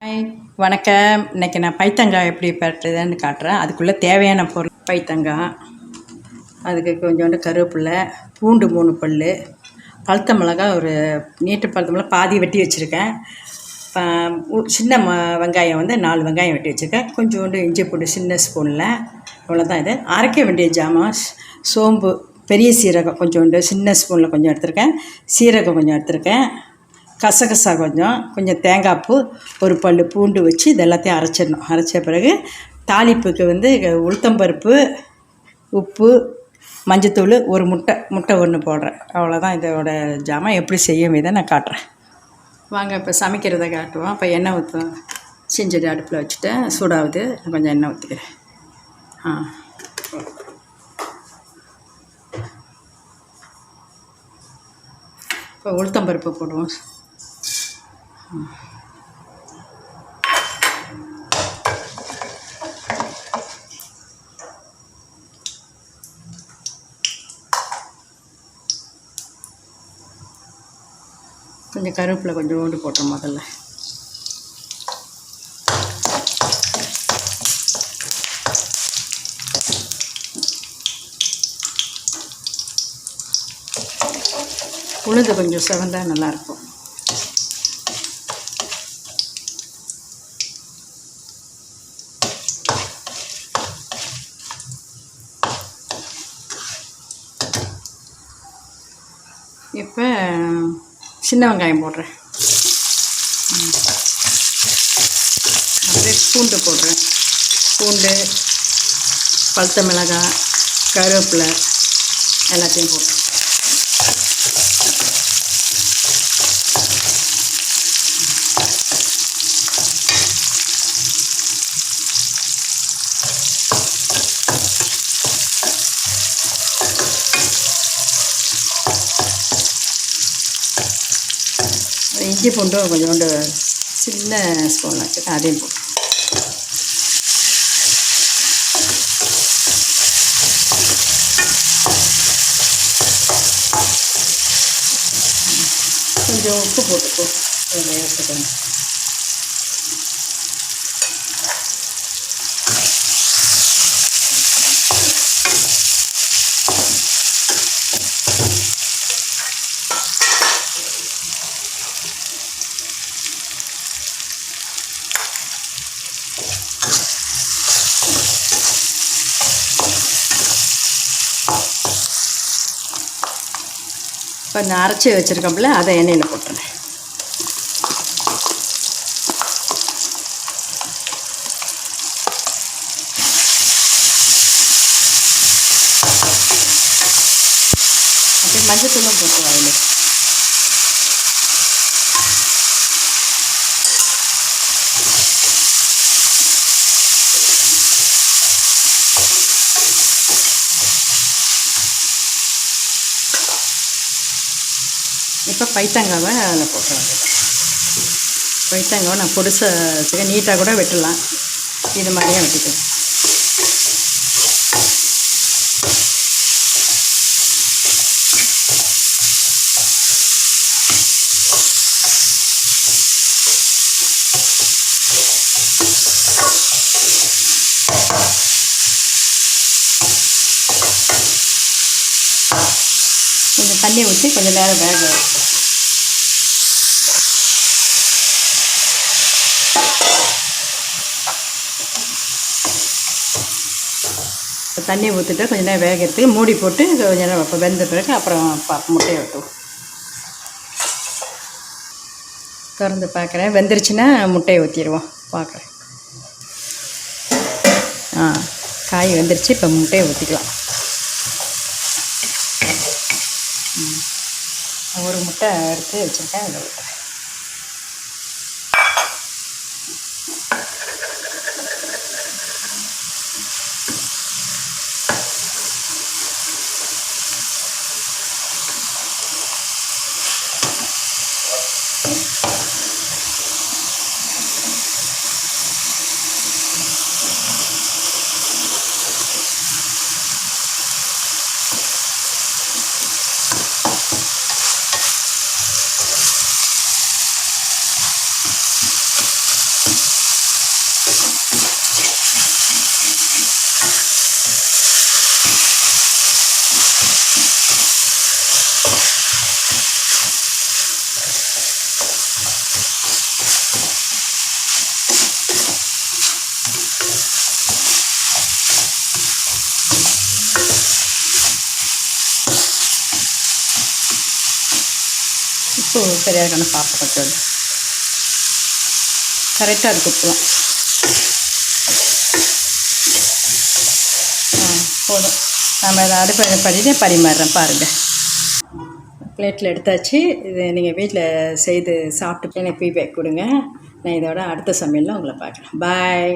Hi வணக்கம். இன்றைக்கி நான் பைத்தங்காய் எப்படி பட்டுறதுன்னு காட்டுறேன். அதுக்குள்ளே தேவையான பொருள் பைத்தங்காய், அதுக்கு கொஞ்சோண்டு கருவேப்பிலை, பூண்டு 3 பல், பழுத்த மிளகா ஒரு நீட்டு பழுத்த மிளகா பாதி வெட்டி வச்சுருக்கேன். சின்ன வெங்காயம் 4 வெங்காயம் வெட்டி வச்சுருக்கேன். கொஞ்சோண்டு இஞ்சி பூண்டு சின்ன ஸ்பூனில். இவ்வளோதான். இது அரைக்க வேண்டிய ஜாமான் சோம்பு, பெரிய சீரகம் கொஞ்சோண்டு சின்ன ஸ்பூனில் கொஞ்சம் எடுத்திருக்கேன். சீரகம் கொஞ்சம் எடுத்திருக்கேன். கசகசா கொஞ்சம் தேங்காய் பூ, ஒரு பல் பூண்டு வச்சு இது எல்லாத்தையும் அரைச்சிடணும். அரைச்ச பிறகு தாளிப்புக்கு உளுத்தம்பருப்பு, உப்பு, மஞ்சத்தூள், ஒரு முட்டை ஒன்று போடுறேன். அவ்வளோதான் இதோட ஜாமான். எப்படி செய்யும் இதை நான் காட்டுறேன். வாங்க இப்போ சமைக்கிறத காட்டுவோம். இப்போ எண்ணெய் ஊற்றுவோம். செஞ்சடி அடுப்பில் வச்சுட்டேன், சூடாகுது. கொஞ்சம் எண்ணெய் ஊற்றிக்கிறேன். இப்போ உளுத்தம்பருப்பு போடுவோம். கொஞ்சம் கருவேப்பிலை கொஞ்சோண்டு போட்டோம் முதல்ல. உளுந்து கொஞ்சம் செவந்தா நல்லாயிருக்கும். இப்போ சின்ன வெங்காயம் போடுறேன். அப்படியே பூண்டு போடுறேன். பூண்டு, பழுத்த மிளகாய், கருவேப்பிலை எல்லாத்தையும் போடுறேன். இஞ்சி பூண்டும் கொஞ்சோண்டு சின்ன ஸ்பூன் வச்சுருக்கேன், அதையும் போட்டு கொஞ்சம் உப்பு போட்டுக்கோ. எடுத்துக்கோங்க. இப்போ நான் அரைச்சி வச்சுருக்கோம்ல, அதை எண்ணெயில் போட்டுறேன். அப்படியே மஞ்சத்தூளும் போட்டு அதில் இப்போ பைத்தங்காவை அதில் போட்டுருவேன். பைத்தங்காவை நான் பொடிசாக வச்சுக்க, நீட்டாக கூட வெட்டலாம். இது மாதிரியே வெட்டிக்குவேன். கொஞ்சம் தண்ணி ஊற்றி கொஞ்சம் நேரம் வேக வைப்போம். தண்ணி ஊற்றிட்டு கொஞ்சம் நேரம் வேகிறதுக்கு மூடி போட்டு கொஞ்சம் நேரம் வைப்போம். வெந்த பிறகு அப்புறம் முட்டையை வெட்டுவோம். திறந்து பார்க்குறேன். வெந்துருச்சுன்னா முட்டையை ஊற்றிடுவோம். பார்க்குறேன். காய் வெந்துருச்சு. இப்போ முட்டையை ஊற்றிக்கலாம். ஒரு முட்டை எடுத்து வச்சுருக்கேன், இதில் ஊற்றுறேன். உப்பு சரியாக இருக்கணும் பார்ப்போம். கொஞ்சம் கரெக்டாக இருக்குது உப்புலாம். போதும். நம்ம இதை அடுப்பை பண்ணிட்டு பரிமாறுறேன் பாருங்கள். பிளேட்டில் எடுத்தாச்சு. இது நீங்கள் வீட்டில் செய்து சாப்பிட்டு எனக்கு ஃபீட்பேக் கொடுங்க. நான் இதோட அடுத்த சமையலில் உங்களை பார்க்குறேன். பாய்.